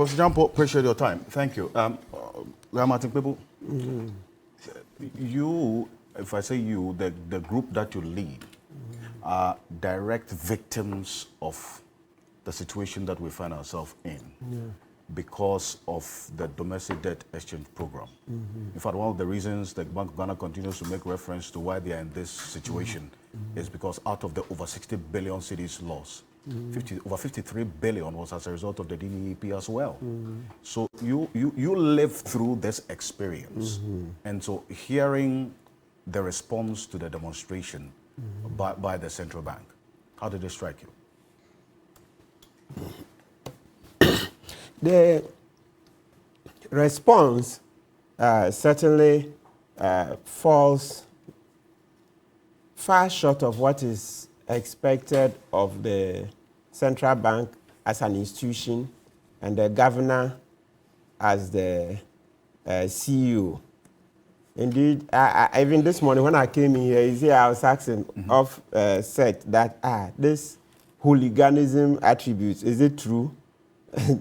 Professor Jampo, appreciate your time. Thank you. Kpebu, you, if I say you, the group that you lead are direct victims of the situation that we find ourselves in because of the domestic debt exchange program. In fact, one of the reasons the Bank of Ghana continues to make reference to why they are in this situation is because out of the over 60 billion cedis loss, over 53 billion was as a result of the DDEP as well. So you lived through this experience. And so hearing the response to the demonstration by the central bank, how did it strike you? The response certainly falls far short of what is expected of the central bank as an institution and the governor as the CEO. Indeed, even this morning when I came in here, I was asking offset that this hooliganism attributes, is it true?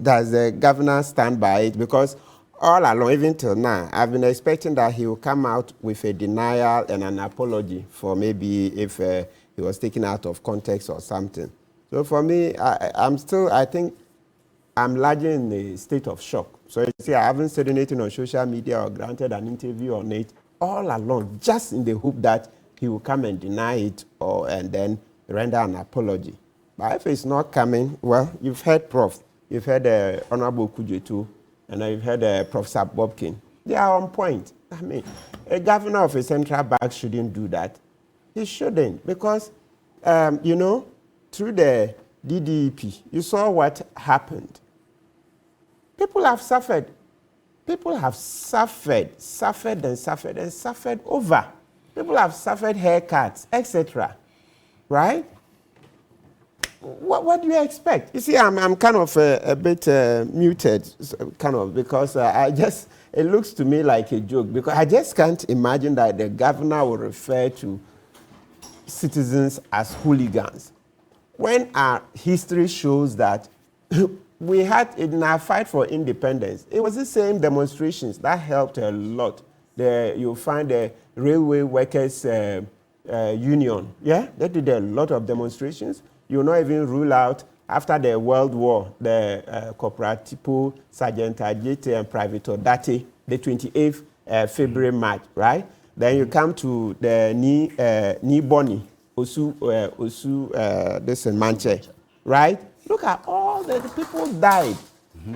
Does the governor stand by it? Because all along, even till now, I've been expecting that he will come out with a denial and an apology for maybe if he was taken out of context or something. So for me, I think I'm largely in a state of shock. So you see, I haven't said anything on social media or granted an interview on it all along, just in the hope that he will come and deny it and then render an apology. But if it's not coming, well, you've heard Prof. You've heard Honorable Kujetu, and you've heard Professor Bobkin. They are on point. I mean, a governor of a central bank shouldn't do that. He shouldn't, because, you know, through the DDEP, you saw what happened. People have suffered. People have suffered over. People have suffered haircuts, etc. Right? What do you expect? You see, I'm kind of a bit muted, kind of, because it looks to me like a joke, because I just can't imagine that the governor will refer to citizens as hooligans. When our history shows that we had, in our fight for independence, it was the same demonstrations that helped a lot. You'll find the Railway Workers Union, they did a lot of demonstrations. You'll not even rule out, after the World War, the Cooperativo, Sergeant Ajete, and Private Odate, the 28th February March, right? Then you come to the Ni Boni, this in Manche, right? Look at all the people died.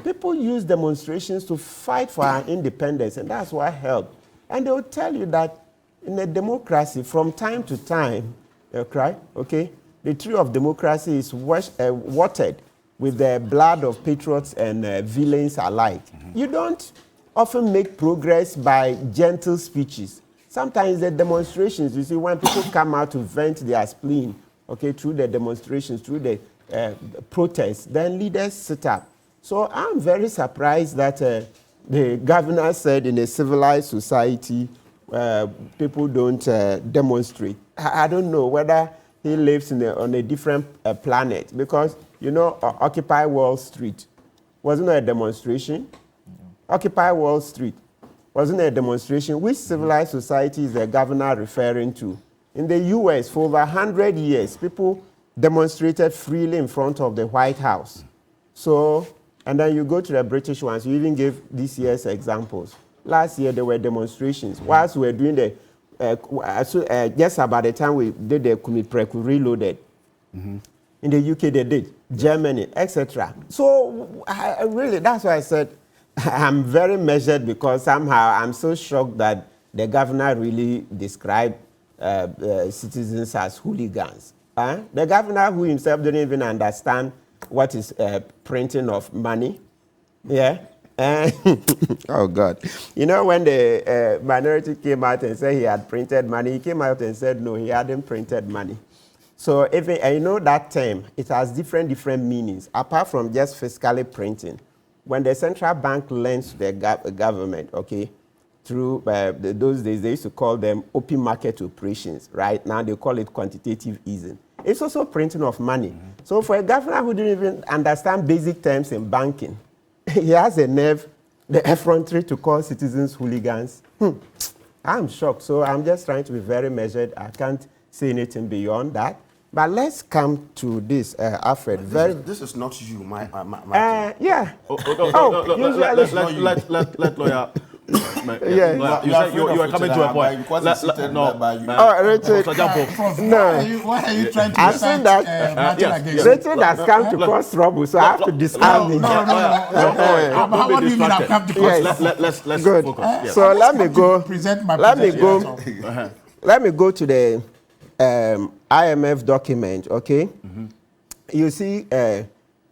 People use demonstrations to fight for our independence, and that's what helped. And they will tell you that in a democracy, from time to time, the tree of democracy is watered with the blood of patriots and villains alike. You don't often make progress by gentle speeches. Sometimes the demonstrations, you see, when people come out to vent their spleen, through the demonstrations, through the protests, then leaders sit up. So I'm very surprised that the governor said in a civilized society, people don't demonstrate. I don't know whether he lives on a different planet, because, you know, Occupy Wall Street wasn't a demonstration. Occupy Wall Street wasn't a demonstration. Which civilized society is the governor referring to? In the US, for over 100 years, people demonstrated freely in front of the White House. So, and then you go to the British ones, you even gave this year's examples. Last year, there were demonstrations. Whilst we were doing the just about the time we did the Kpebu reloaded. In the UK they did, Germany, etc. So really, that's why I said I'm very measured, because somehow I'm so shocked that the governor really described citizens as hooligans. The governor, who himself didn't even understand what is printing of money. Oh, God. You know, when the minority came out and said he had printed money, he came out and said, no, he hadn't printed money. So, you know that term, it has different meanings, apart from just fiscally printing. When the central bank lends to the government, through those days, they used to call them open market operations, right? Now they call it quantitative easing. It's also printing of money. So for a governor who didn't even understand basic terms in banking, he has a nerve, the effrontery to call citizens hooligans. I'm shocked. So I'm just trying to be very measured. I can't say anything beyond that. But let's come to this, Alfred. This is not you, my yeah. Let lawyer. Yeah. You are coming to a point. Richard. Why are you trying to I think that Richard has come to cause trouble, so I have to discard him. What do you mean I've come to cause trouble? Let's Good. focus. Yes. So let me go. Present my Let me position. go. Let me go to the IMF document. Okay. You see,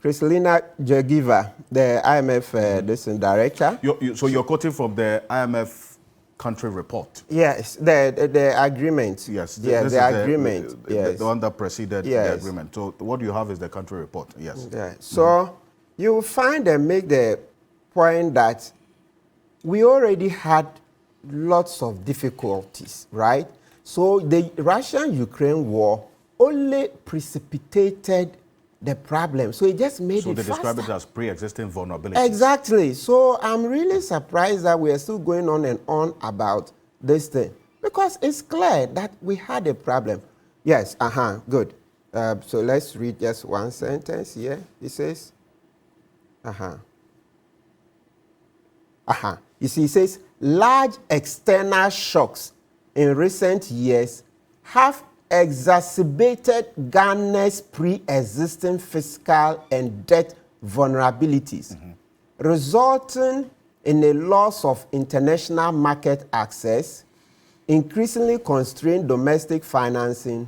Kristalina Georgieva, the IMF director. So you're quoting from the IMF country report? Yes, the agreement. Yes, the agreement. Yes. The one that preceded the agreement. So what you have is the country report. Yes. Yeah. So you find them make the point that we already had lots of difficulties, right? So the Russian-Ukraine war only precipitated the problem. So it just made it faster. So they describe it as pre-existing vulnerabilities. Exactly. So I'm really surprised that we are still going on and on about this thing. Because it's clear that we had a problem. Yes, good. So let's read just one sentence here. It says, You see, it says, large external shocks in recent years have exacerbated Ghana's pre-existing fiscal and debt vulnerabilities, resulting in a loss of international market access, increasingly constrained domestic financing,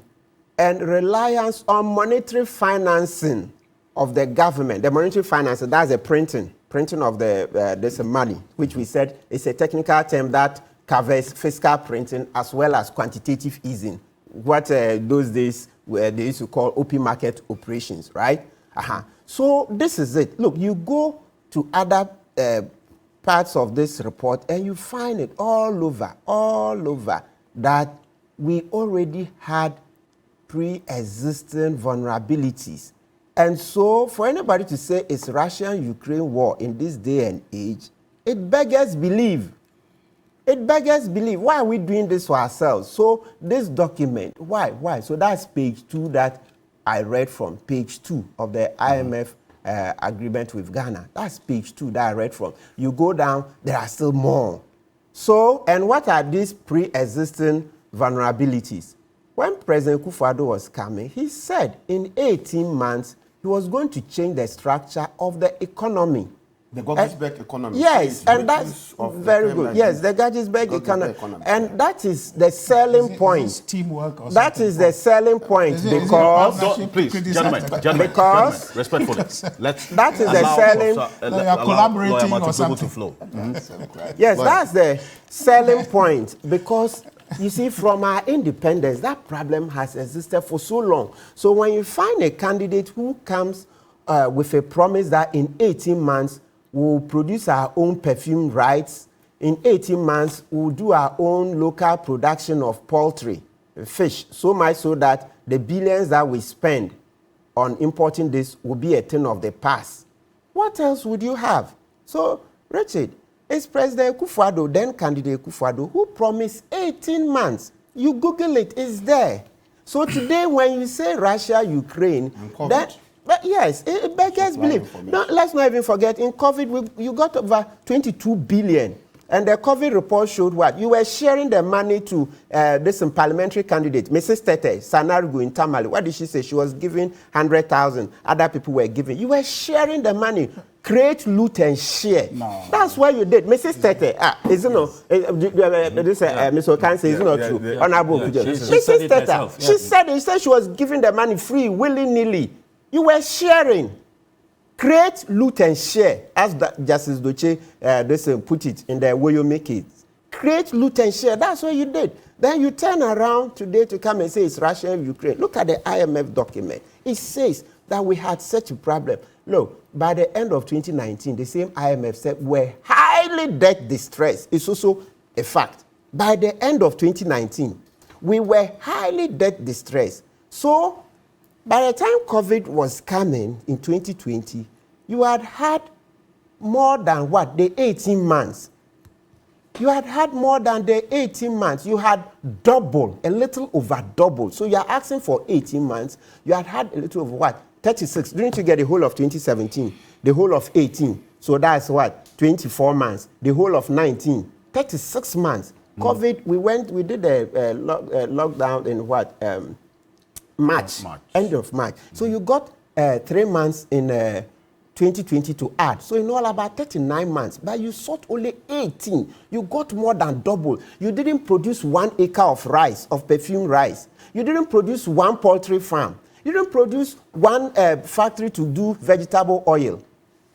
and reliance on monetary financing of the government. The monetary financing, that's the printing of this money, which we said is a technical term that covers fiscal printing as well as quantitative easing. What those days where they used to call open market operations, right? So this is it. Look, you go to other parts of this report and you find it all over that we already had pre-existing vulnerabilities. And so for anybody to say it's Russian-Ukraine war in this day and age, it beggars belief. It beggars belief. Why are we doing this for ourselves? So this document, why? So that's page 2 that I read from, page 2 of the IMF agreement with Ghana. That's page 2 that I read from. You go down, there are still more. So, and what are these pre-existing vulnerabilities? When President Kpebu was coming, he said in 18 months, he was going to change the structure of the economy. The Guggisberg economy. Yes, and that's very good. Yes, the Guggisberg economy. And that is the selling point. Teamwork or that is the selling point because... Please, gentlemen, respectfully. That is the selling... They are collaborating or something. To flow. Yes, that's the selling point because... You see, from our independence, that problem has existed for so long. So when you find a candidate who comes with a promise that in 18 months we'll produce our own perfume rights, in 18 months we'll do our own local production of poultry, fish, so much so that the billions that we spend on importing this will be a thing of the past. What else would you have? So, Richard, it's President Kpebu, then candidate Kpebu, who promised 18 months. You Google it, it's there. So today when you say Russia, Ukraine, that, yes, it beggars belief. No, let's not even forget, in COVID, you got over 22 billion. And the COVID report showed what? You were sharing the money to this parliamentary candidate, Mrs. Tete, Sanarigu in Tamale. What did she say? She was giving 100,000. Other people were giving. You were sharing the money. Create, loot, and share. No. That's what you did. Mrs. Tete, is it no? This Mr. Okan says, is it not true? Honorable Mrs. Tete, she said she was giving the money free, willy-nilly. You were sharing. Create, loot, and share, as Justice Doche put it in the way you make it. Create, loot, and share. That's what you did. Then you turn around today to come and say it's Russia and Ukraine. Look at the IMF document. It says that we had such a problem. Look, by the end of 2019, the same IMF said we're highly debt distressed. It's also a fact. By the end of 2019, we were highly debt distressed. So, by the time COVID was coming in 2020, you had more than what? The 18 months. You had had more than the 18 months. You had double, a little over double. So you are asking for 18 months. You had had a little over what? 36. Didn't you get the whole of 2017? The whole of 18. So that's what? 24 months. The whole of 19. 36 months. COVID, we did a lockdown in what? March. End of March. So you got 3 months in 2020 to add. So in all about 39 months, but you sought only 18. You got more than double. You didn't produce 1 acre of rice, of perfumed rice. You didn't produce 1 poultry farm. You didn't produce 1 factory to do vegetable oil.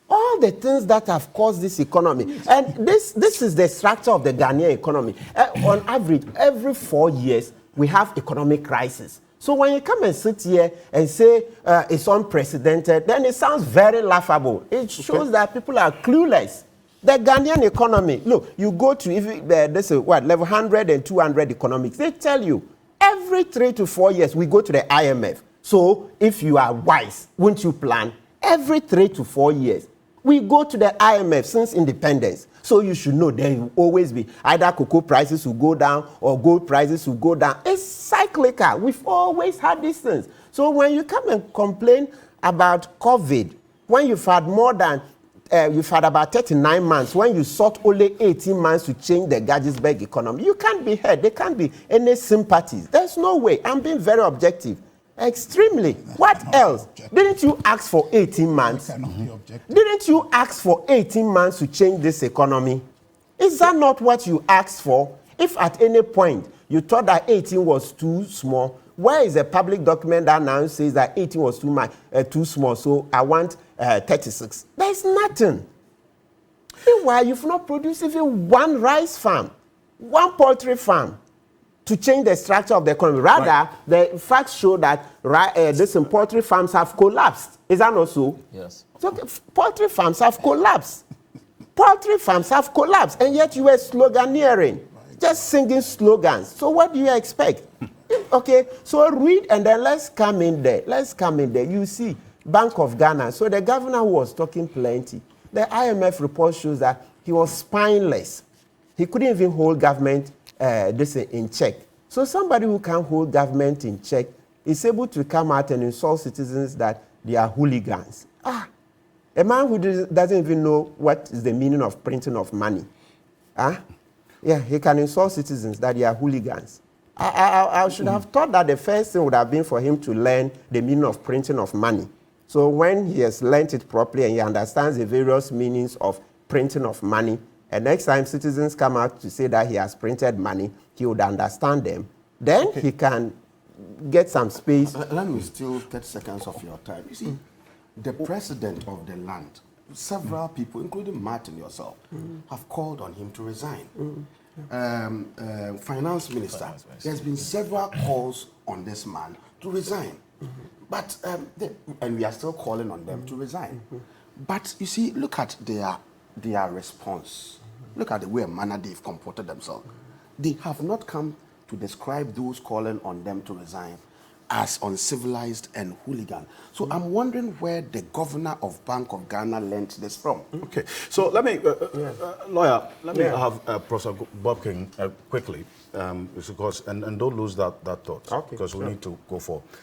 All the things that have caused this economy. And this is the structure of the Ghanaian economy. On average, every 4 years, we have economic crisis. So when you come and sit here and say it's unprecedented, then it sounds very laughable. It shows that people are clueless. The Ghanaian economy, look, you go to this is what, level 100 and 200 economics. They tell you every 3 to 4 years we go to the IMF. So if you are wise, won't you plan? Every 3 to 4 years we go to the IMF since independence. So you should know there will always be either cocoa prices will go down or gold prices will go down. It's cyclical. We've always had these things. So when you come and complain about COVID, when you've had more than, you've had about 39 months, when you sought only 18 months to change the Gettysburg economy, you can't be heard. There can't be any sympathies. There's no way. I'm being very objective. Extremely. What else? Didn't you ask for 18 months? Didn't you ask for 18 months to change this economy? Is that not what you asked for? If at any point you thought that 18 was too small, where is a public document that now says that 18 was too small, so I want 36? There's nothing. Meanwhile, you've not produced even 1 rice farm, 1 poultry farm to change the structure of the economy. Rather, the facts show that these poultry farms have collapsed. Is that not so? Yes. So poultry farms have collapsed. Poultry farms have collapsed, and yet you were sloganeering, just singing slogans. So what do you expect? Okay, so read and then let's come in there. Let's come in there. You see, Bank of Ghana. So the governor who was talking plenty. The IMF report shows that he was spineless. He couldn't even hold government this in check. So somebody who can hold government in check is able to come out and insult citizens that they are hooligans. A man who doesn't even know what is the meaning of printing of money. Yeah, he can insult citizens that they are hooligans. I should have thought that the first thing would have been for him to learn the meaning of printing of money. So when he has learned it properly and he understands the various meanings of printing of money, and next time citizens come out to say that he has printed money, he would understand them. Then he can get some space. Let me steal 30 seconds of your time. You see, the president of the land, several people, including Martin yourself, have called on him to resign. Finance minister, there's been several calls on this man to resign. But, and we are still calling on them to resign. But you see, look at their response. Look at the way and manner they've comported themselves. They have not come to describe those calling on them to resign as uncivilized and hooligan. So I'm wondering where the governor of Bank of Ghana learnt this from. Okay, so let me, lawyer, let me have Professor Bobkin quickly, because, and don't lose that thought, because we need to go for